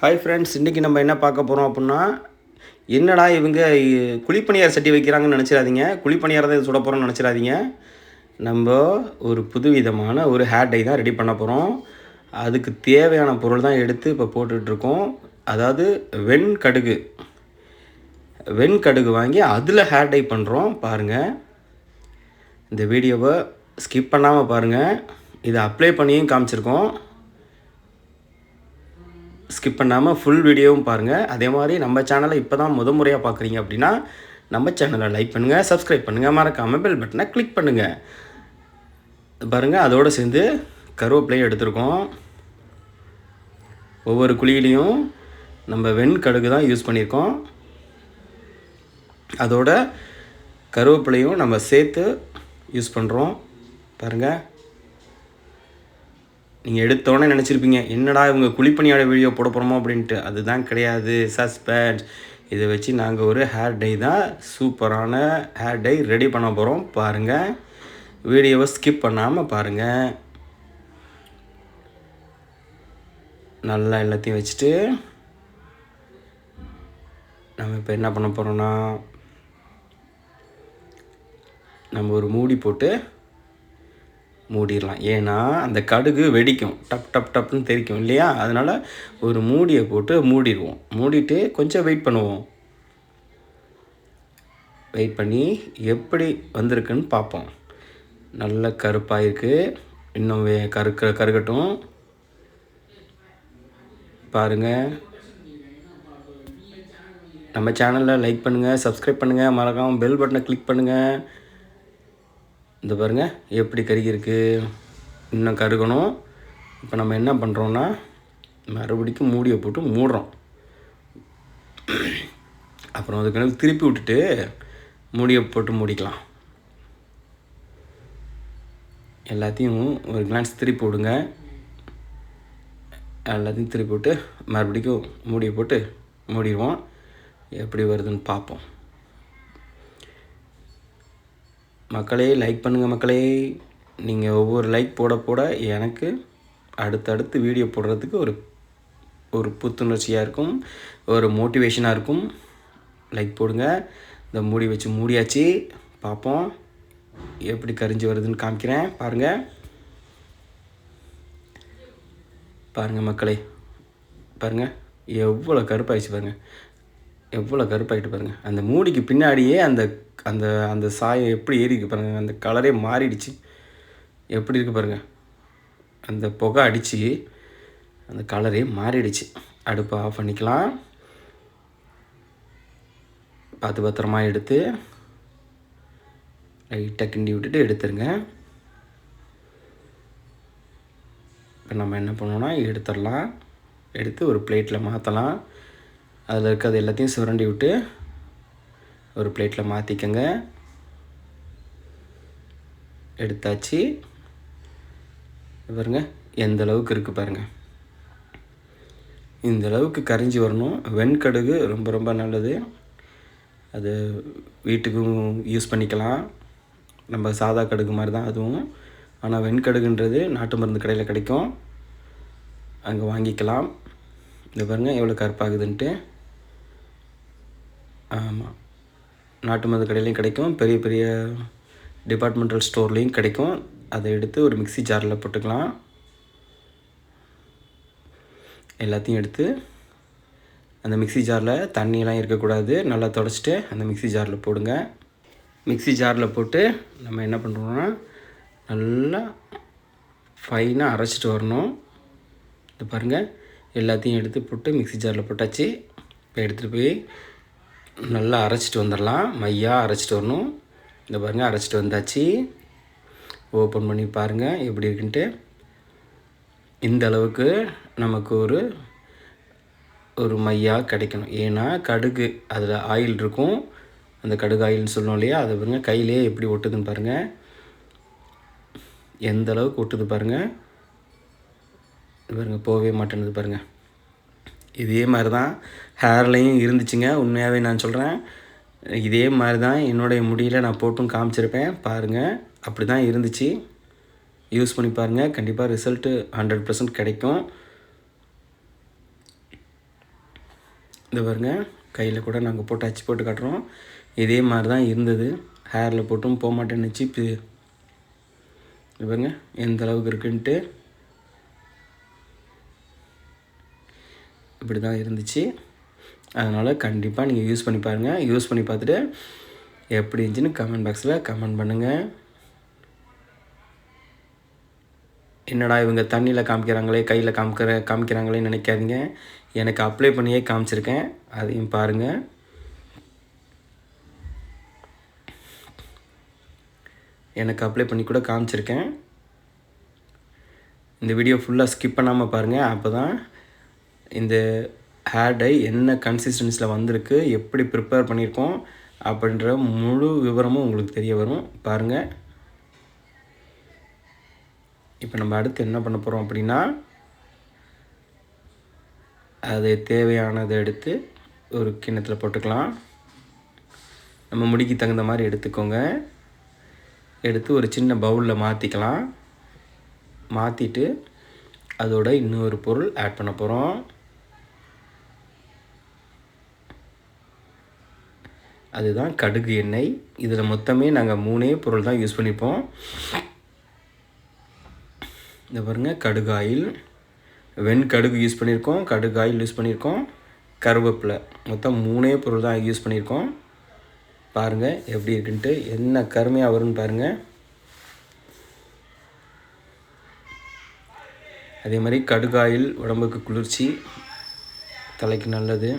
Hi friends, இன்றைக்கி நம்ம என்ன பார்க்க போகிறோம் அப்படின்னா, என்னடா இவங்க குழிப்பணியார சட்டி வைக்கிறாங்கன்னு நினச்சிடாதீங்க. குழிப்பணியாரம் தான் இது சுட போகிறோம்னு நினச்சிடாதீங்க. நம்ம ஒரு புதுவிதமான ஒரு ஹேர் டை தான் ரெடி பண்ண போகிறோம். அதுக்கு தேவையான பொருள் தான் எடுத்து இப்போ போட்டுட்ருக்கோம். அதாவது வெண்கடுகு வாங்கி அதில் ஹேர் டை பண்ணுறோம். பாருங்கள், இந்த வீடியோவை ஸ்கிப் பண்ணாமல் பாருங்கள். இதை அப்ளை பண்ணியும் காமிச்சிருக்கோம். ஸ்கிப் பண்ணாமல் ஃபுல் வீடியோவும் பாருங்கள். அதே மாதிரி நம்ம சேனலை இப்போ தான் முறையாக பார்க்குறீங்க அப்படின்னா நம்ம சேனலை லைக் பண்ணுங்கள், சப்ஸ்கிரைப் பண்ணுங்கள், மறக்காமல் பெல் பட்டனை கிளிக் பண்ணுங்கள். பாருங்கள், அதோடு சேர்ந்து கருவேப்பிலையும் எடுத்துருக்கோம். ஒவ்வொரு குழியிலையும் நம்ம வெண்கடுகு தான் யூஸ் பண்ணியிருக்கோம். அதோட கருவேப்பிலையும் நம்ம சேர்த்து யூஸ் பண்ணுறோம். பாருங்கள், நீங்கள் எடுத்தோடனே நினச்சிருப்பீங்க, என்னடா இவங்க குழிப்பணியோட வீடியோ போட போகிறோமோ அப்படின்ட்டு. அதுதான் கிடையாது, சஸ்பென்ஸ். இதை வச்சு நாங்கள் ஒரு ஹேர் டை தான், சூப்பரான ஹேர் டை ரெடி பண்ண போகிறோம். பாருங்கள், வீடியோவை ஸ்கிப் பண்ணாமல் பாருங்கள். நல்லா எல்லாத்தையும் வச்சுட்டு நம்ம இப்போ என்ன பண்ண போகிறோன்னா, நம்ம ஒரு மூடி போட்டு மூடிடலாம். ஏன்னா அந்த கடுகு வெடிக்கும், டப் டப் டப்னு தெரிக்கும் இல்லையா? அதனால் ஒரு மூடியை போட்டு மூடிடுவோம். மூடிட்டு கொஞ்சம் வெயிட் பண்ணுவோம். வெயிட் பண்ணி எப்படி வந்திருக்குன்னு பார்ப்போம். நல்ல கருப்பாக இருக்குது. இன்னும் கருகட்டும். பாருங்கள், நம்ம சேனலில் லைக் பண்ணுங்கள், சப்ஸ்கிரைப் பண்ணுங்கள், மறக்காமல் பெல் பட்டனை கிளிக் பண்ணுங்கள். இந்த பாருங்கள் எப்படி கருகிருக்கு. இன்னும் கருகணும். இப்போ நம்ம என்ன பண்ணுறோன்னா, மறுபடிக்கும் மூடியை போட்டு மூடுறோம். அப்புறம் அதுக்கு திருப்பி விட்டுட்டு மூடியை போட்டு மூடிக்கலாம். எல்லாத்தையும் ஒரு கிளான்ஸ் திருப்பி விடுங்க. எல்லாத்தையும் திருப்பி விட்டு மறுபடிக்கும் மூடியை போட்டு மூடிடுவோம். எப்படி வருதுன்னு பார்ப்போம். மக்களே, லைக் பண்ணுங்கள் மக்களே. நீங்கள் ஒவ்வொரு லைக் போட போட எனக்கு அடுத்தடுத்து வீடியோ போடுறதுக்கு ஒரு புத்துணர்ச்சியாக இருக்கும், ஒரு மோட்டிவேஷனாக இருக்கும். லைக் போடுங்க. இந்த மூடி வச்சு மூடியாச்சு. பார்ப்போம் எப்படி கரிஞ்சு வருதுன்னு காமிக்கிறேன். பாருங்கள் மக்களே, பாருங்கள் எவ்வளோ கருப்பாயிடுச்சு. பாருங்கள் எவ்வளோ கருப்பாயிட்டு பாருங்கள். அந்த மூடிக்கு பின்னாடியே அந்த அந்த அந்த சாயம் எப்படி ஏறி இருக்குது பாருங்கள். அந்த கலரே மாறிடுச்சு. எப்படி இருக்குது பாருங்கள். அந்த புகை அடித்து அந்த கலரே மாறிடுச்சு. அடுப்பை ஆஃப் பண்ணிக்கலாம். பார்த்து பத்திரமா எடுத்து லைட்டாக கிண்டி விட்டுட்டு எடுத்துருங்க. இப்போ நம்ம என்ன பண்ணுவோன்னா, எடுத்துடலாம். எடுத்து ஒரு பிளேட்டில் மாற்றலாம். அதில் இருக்கிறது எல்லாத்தையும் சுரண்டி விட்டு ஒரு பிளேட்டில் மாற்றிக்கங்க. எடுத்தாச்சு. பாருங்கள் எந்த அளவுக்கு இருக்குது பாருங்கள். இந்த அளவுக்கு கரிஞ்சி வரணும். வெண்கடுகு ரொம்ப ரொம்ப நல்லது. அது வீட்டுக்கும் யூஸ் பண்ணிக்கலாம். நம்ம சாதா கடுகு மாதிரி தான் அதுவும். ஆனால் வெண்கடுகுன்றது நாட்டு மருந்து கடையில் கிடைக்கும், அங்கே வாங்கிக்கலாம். இந்த பாருங்கள் எவ்வளோ கருப்பாகுதுன்ட்டு. ஆமாம், நாட்டு மருந்து கடையிலையும் கிடைக்கும், பெரிய பெரிய டிபார்ட்மெண்டல் ஸ்டோர்லேயும் கிடைக்கும். அதை எடுத்து ஒரு மிக்ஸி ஜாரில் போட்டுக்கலாம். எல்லாத்தையும் எடுத்து அந்த மிக்ஸி ஜாரில் தண்ணியெல்லாம் இருக்கக்கூடாது, நல்லா துடைச்சிட்டு அந்த மிக்ஸி ஜாரில் போடுங்க. மிக்ஸி ஜாரில் போட்டு நம்ம என்ன பண்ணுறோன்னா, நல்லா ஃபைனாக அரைச்சிட்டு வரணும். இது பாருங்கள், எல்லாத்தையும் எடுத்து போட்டு மிக்ஸி ஜாரில் போட்டாச்சு. இப்போ எடுத்துகிட்டு போய் நல்லா அரைச்சிட்டு வந்துடலாம். மையாக அரைச்சிட்டு வரணும். இந்த பாருங்கள், அரைச்சிட்டு வந்தாச்சு. ஓப்பன் பண்ணி பாருங்கள் எப்படி இருக்குன்ட்டு. இந்த அளவுக்கு நமக்கு ஒரு மையாக கிடைக்கணும். ஏன்னா கடுகு அதில் ஆயில் இருக்கும். அந்த கடுகு ஆயில்னு சொல்லணும் இல்லையா? அதை பாருங்கள் கையிலே எப்படி ஒட்டுதுன்னு பாருங்கள். எந்த அளவுக்கு ஒட்டுது பாருங்கள். பாருங்கள் போகவே மாட்டேன்னுது பாருங்கள். இதே மாதிரி தான் ஹேர்லையும் இருந்துச்சுங்க. உண்மையாகவே நான் சொல்கிறேன், இதே மாதிரி தான் என்னுடைய முடியில் நான் போட்டும் காமிச்சிருப்பேன். பாருங்கள் அப்படி தான் இருந்துச்சு. யூஸ் பண்ணி பாருங்கள், கண்டிப்பாக ரிசல்ட்டு 100% கிடைக்கும். இந்த பாருங்க கையில் கூட நாங்கள் போட்டு அச்சு போட்டு காட்டுறோம். இதே மாதிரி தான் இருந்தது. ஹேரில் போட்டும் போக மாட்டேன்னுச்சு. இப்போ இது பாருங்க எந்த அளவுக்கு இருக்குன்ட்டு. இப்படி தான் இருந்துச்சு. அதனால் கண்டிப்பாக நீங்கள் யூஸ் பண்ணி பாருங்கள். யூஸ் பண்ணி பார்த்துட்டு எப்படி இருந்துச்சுன்னு கமெண்ட் பாக்ஸில் கமெண்ட் பண்ணுங்கள். என்னடா இவங்க தண்ணியில் காமிக்கிறாங்களே, கையில் காமிக்கிறாங்களேன்னு நினைக்காதீங்க. எனக்கு அப்ளை பண்ணியே காமிச்சிருக்கேன், அதையும் பாருங்கள். எனக்கு அப்ளை பண்ணி கூட காமிச்சிருக்கேன். இந்த வீடியோ ஃபுல்லாக ஸ்கிப் பண்ணாமல் பாருங்கள். அப்போ தான் இந்த ஹேர் டை என்ன கன்சிஸ்டன்சியில் வந்திருக்கு, எப்படி ப்ரிப்பேர் பண்ணியிருக்கோம் அப்படின்ற முழு விவரமும் உங்களுக்கு தெரிய வரும். பாருங்கள். இப்போ நம்ம அடுத்து என்ன பண்ண போகிறோம் அப்படின்னா, அது தேவையானதை எடுத்து ஒரு கிண்ணத்தில் போட்டுக்கலாம். நம்ம முடிக்கு தகுந்த மாதிரி எடுத்துக்கோங்க. எடுத்து ஒரு சின்ன பவுலில் மாற்றிக்கலாம். மாற்றிட்டு அதோட இன்னொரு பொருள் ஆட் பண்ண போகிறோம். அதுதான் கடுகு எண்ணெய். இதில் மொத்தமே நாங்கள் 3 பொருள் தான் யூஸ் பண்ணிப்போம். இந்த பாருங்கள், கடுகு ஆயில், வெண்கடுகு யூஸ் பண்ணியிருக்கோம், கடுகு ஆயில் யூஸ் பண்ணியிருக்கோம், கருவேப்பிலை, மொத்தம் 3 பொருள் தான் யூஸ் பண்ணியிருக்கோம். பாருங்கள் எப்படி இருக்குன்ட்டு, என்ன கருமையாக வரும்னு பாருங்கள். அதே மாதிரி கடுகு ஆயில் உடம்புக்கு குளிர்ச்சி, தலைக்கு நல்லது.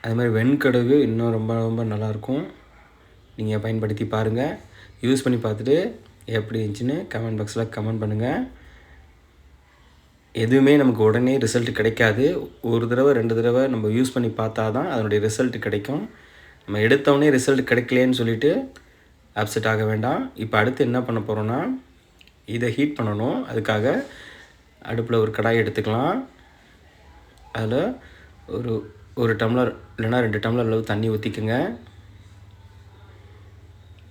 அதே மாதிரி வெண்கடுகு இன்னும் ரொம்ப ரொம்ப நல்லாயிருக்கும். நீங்கள் பயன்படுத்தி பாருங்கள். யூஸ் பண்ணி பார்த்துட்டு எப்படி இருந்துச்சுன்னு கமெண்ட் பாக்ஸில் கமெண்ட் பண்ணுங்கள். எதுவுமே நமக்கு உடனே ரிசல்ட் கிடைக்காது. ஒரு தடவை 2 தடவை நம்ம யூஸ் பண்ணி பார்த்தா தான் அதனுடைய ரிசல்ட் கிடைக்கும். நம்ம எடுத்தோடனே ரிசல்ட் கிடைக்கலேன்னு சொல்லிவிட்டு அப்செட் ஆக வேண்டாம். இப்போ அடுத்து என்ன பண்ண போகிறோன்னா, இதை ஹீட் பண்ணணும். அதுக்காக அடுப்பில் ஒரு கடாய் எடுத்துக்கலாம். அதில் ஒரு டம்ளர் இல்லைனா 2 டம்ளர் அளவு தண்ணி ஊற்றிக்குங்க.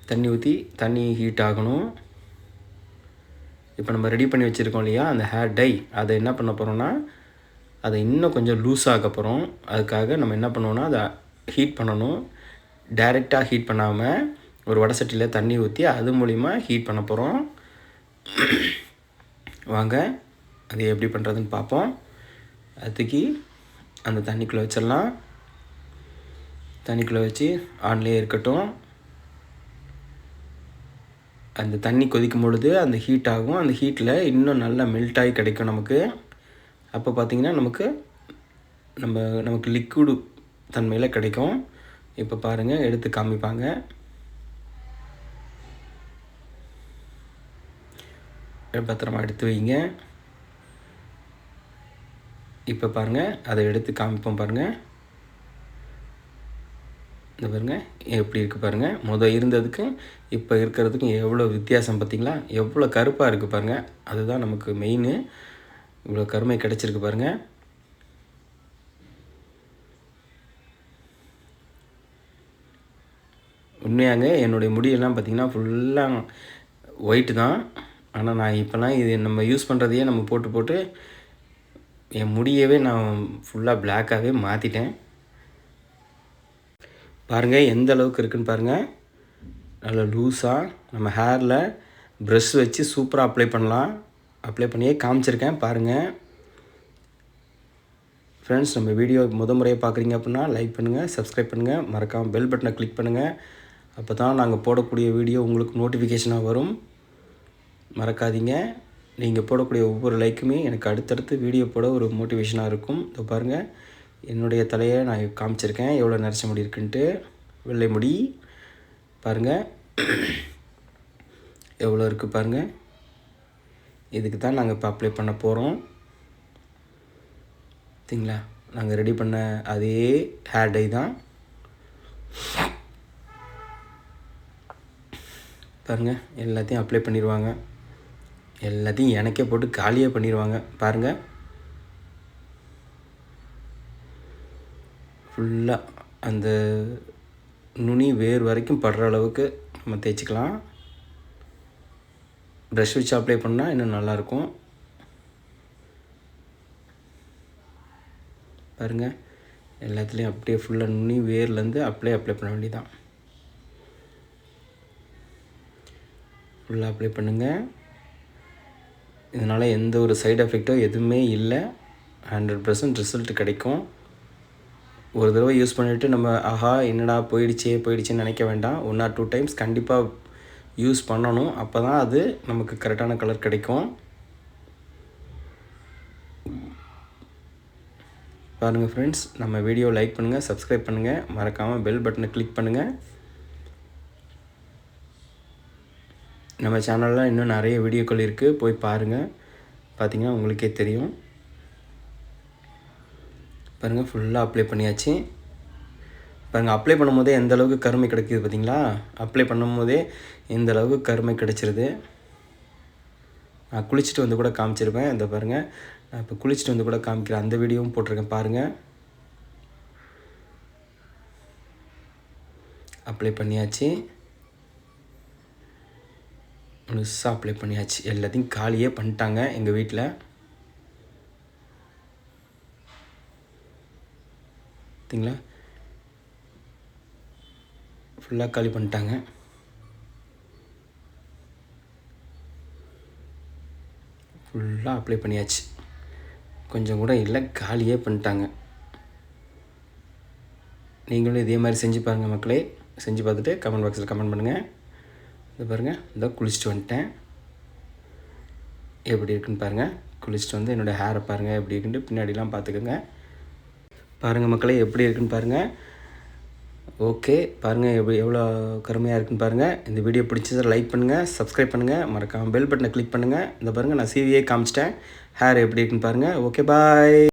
தண்ணி ஊற்றி தண்ணி ஹீட் ஆகணும். இப்போ நம்ம ரெடி பண்ணி வச்சுருக்கோம் இல்லையா, அந்த ஹேர் டை, அதை என்ன பண்ண போகிறோன்னா, அதை இன்னும் கொஞ்சம் லூஸ் ஆக்க போகிறோம். அதுக்காக நம்ம என்ன பண்ணுவோன்னா, அதை ஹீட் பண்ணணும். டைரெக்டாக ஹீட் பண்ணாமல் ஒரு வடை சட்டியில் தண்ணி ஊற்றி அது மூலிமா ஹீட் பண்ண போகிறோம். வாங்க அது எப்படி பண்ணுறதுன்னு பார்ப்போம். அதுக்கு அந்த தண்ணிக்குள்ளே வச்சிடலாம். தண்ணிக்குள்ளே வச்சு ஆன்லேயே இருக்கட்டும். அந்த தண்ணி கொதிக்கும் பொழுது அந்த ஹீட் ஆகும். அந்த ஹீட்டில் இன்னும் நல்லா மெல்ட் ஆகி கிடைக்கும் நமக்கு. அப்போ பார்த்திங்கன்னா நமக்கு லிக்விடு தன்மையில் கிடைக்கும். இப்போ பாருங்கள், எடுத்து காமிப்பாங்க. பத்திரமா எடுத்து வைங்க. இப்போ பாருங்கள், அதை எடுத்து காமிப்போம் பாருங்கள். இந்த பாருங்கள் எப்படி இருக்குது பாருங்கள். முதல் இருந்ததுக்கும் இப்போ இருக்கிறதுக்கும் எவ்வளோ வித்தியாசம் பார்த்திங்களா? எவ்வளோ கருப்பாக இருக்குது பாருங்கள். அதுதான் நமக்கு மெயின். இவ்வளோ கருமை கிடச்சிருக்கு பாருங்கள். உண்மையாங்க என்னுடைய முடியெல்லாம் பார்த்திங்கன்னா ஃபுல்லாக ஒயிட்டு தான். ஆனால் நான் இப்போலாம் இது நம்ம யூஸ் பண்ணுறதையே நம்ம போட்டு என் முடியவே நான் ஃபுல்லாக பிளாக்காகவே மாற்றிட்டேன். பாருங்கள் எந்த அளவுக்கு இருக்குதுன்னு பாருங்கள். நல்லா லூஸாக நம்ம ஹேரில் ப்ரஷ் வச்சு சூப்பராக அப்ளை பண்ணலாம். அப்ளை பண்ணியே காமிச்சிருக்கேன் பாருங்கள். ஃப்ரெண்ட்ஸ், நம்ம வீடியோ முறையாக பார்க்குறீங்க அப்படின்னா லைக் பண்ணுங்கள், சப்ஸ்கிரைப் பண்ணுங்கள், மறக்காமல் பெல் பட்டனை கிளிக் பண்ணுங்கள். அப்போ தான் நாங்கள் போடக்கூடிய வீடியோ உங்களுக்கு நோட்டிஃபிகேஷனாக வரும். மறக்காதீங்க. நீங்கள் போடக்கூடிய ஒவ்வொரு லைக்குமே எனக்கு அடுத்தடுத்து வீடியோ போட ஒரு மோட்டிவேஷனாக இருக்கும். இதோ பாருங்கள், என்னுடைய தலையை நான் காமிச்சிருக்கேன் எவ்வளோ நரைச்ச முடி இருக்குன்ட்டு. வெள்ளை முடி பாருங்கள் எவ்வளோ இருக்குது பாருங்கள். இதுக்கு தான் நாங்கள் இப்போ அப்ளை பண்ண போகிறோம். சரிங்களா? நாங்கள் ரெடி பண்ண அதே ஹேர் டை தான். பாருங்கள் எல்லாத்தையும் அப்ளை பண்ணிடுவாங்க. எல்லாத்தையும் எனக்கே போட்டு காலியாக பண்ணிடுவாங்க. பாருங்கள் ஃபுல்லாக அந்த நுனி வேர் வரைக்கும் படுற அளவுக்கு நம்ம தேய்ச்சிக்கலாம். ப்ரஷ் வச்சு அப்ளை பண்ணால் இன்னும் நல்லாயிருக்கும். பாருங்கள், எல்லாத்துலேயும் அப்படியே ஃபுல்லாக நுனி வேர்லேருந்து அப்ளை பண்ண வேண்டியதான். ஃபுல்லாக அப்ளை பண்ணுங்கள். இதனால் எந்த ஒரு சைடு எஃபெக்ட்டோ எதுவுமே இல்லை. 100% ரிசல்ட் கிடைக்கும். ஒரு தடவை யூஸ் பண்ணிவிட்டு நம்ம ஆஹா என்னடா போயிடுச்சுன்னு நினைக்க வேண்டாம். 1 or 2 டைம்ஸ் கண்டிப்பாக யூஸ் பண்ணணும். அப்போ தான் அது நமக்கு கரெக்டான கலர் கிடைக்கும். பாருங்கள் ஃப்ரெண்ட்ஸ், நம்ம வீடியோ லைக் பண்ணுங்கள், சப்ஸ்கிரைப் பண்ணுங்கள், மறக்காமல் பெல் பட்டனை கிளிக் பண்ணுங்கள். நம்ம சேனலில் இன்னும் நிறைய வீடியோக்கள் இருக்குது, போய் பாருங்கள். பார்த்திங்கன்னா உங்களுக்கே தெரியும். பாருங்கள், ஃபுல்லாக அப்ளை பண்ணியாச்சு. பாருங்கள், அப்ளை பண்ணும்போதே எந்த அளவுக்கு கருமை கிடைக்கிது பார்த்திங்களா? அப்ளை பண்ணும்போதே எந்த அளவுக்கு கருமை கிடைச்சிருது. நான் குளிச்சுட்டு வந்து கூட காமிச்சிருப்பேன். இந்த பாருங்கள், நான் இப்போ குளிச்சுட்டு வந்து கூட காமிக்கிறேன். அந்த வீடியோவும் போட்டிருக்கேன் பாருங்கள். அப்ளை பண்ணியாச்சு, முழுசாக அப்ளை பண்ணியாச்சு. எல்லாத்தையும் காலியே பண்ணிட்டாங்க எங்கள் வீட்டில். பார்த்தீங்களா, ஃபுல்லாக காலி பண்ணிட்டாங்க. ஃபுல்லாக அப்ளை பண்ணியாச்சு, கொஞ்சம் கூட இல்லை, காலியே பண்ணிட்டாங்க. நீங்களும் இதே மாதிரி செஞ்சு பாருங்கள் மக்களே. செஞ்சு பார்த்துட்டு கமெண்ட் பாக்ஸில் கமெண்ட் பண்ணுங்கள். இது பாருங்கள், இதோ குளிச்சுட்டு வந்துட்டேன். எப்படி இருக்குன்னு பாருங்கள். குளிச்சுட்டு வந்து என்னோடய ஹேரை பாருங்கள் எப்படி இருக்குன்ட்டு பின்னாடிலாம் பார்த்துக்கோங்க. பாருங்கள் மக்களே, எப்படி இருக்குன்னு பாருங்கள். ஓகே, பாருங்கள் எவ்வளோ கருமையாக இருக்குன்னு பாருங்கள். இந்த வீடியோ பிடிச்சதை லைக் பண்ணுங்கள், சப்ஸ்கிரைப் பண்ணுங்கள், மறக்காமல் பெல் பட்டனை கிளிக் பண்ணுங்கள். இந்த பாருங்கள், நான் CVA காமிச்சிட்டேன். ஹேர் எப்படி இருக்குன்னு பாருங்கள். ஓகே, பாய்.